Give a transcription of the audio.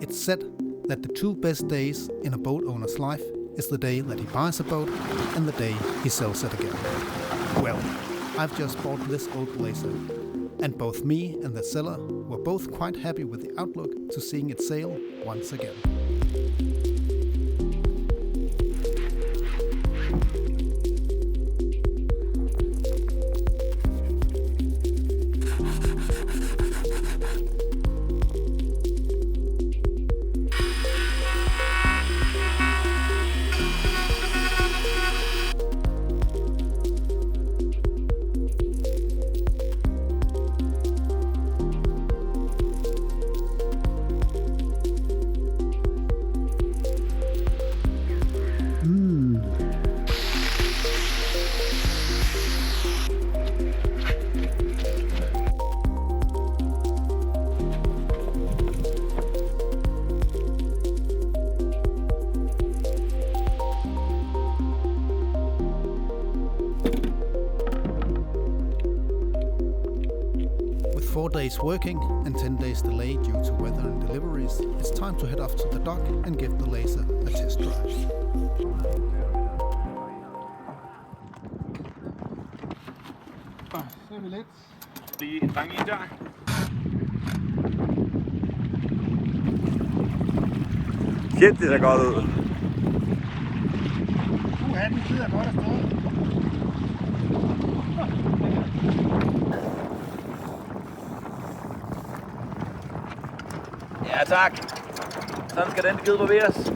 It's said that the two best days in a boat owner's life is the day that he buys a boat and the day he sells it again. Well, I've just bought this old Laser, and both me and the seller were both quite happy with the outlook to seeing it sail once again. With 4 days working and 10 days delay due to weather and deliveries, it's time to head off to the dock and give the Laser a test drive. Så er vi lidt. Lige en dreng i der. Shit, det ser godt ud. Den sidder godt afsted. Ja tak. Sådan skal den gide barberes.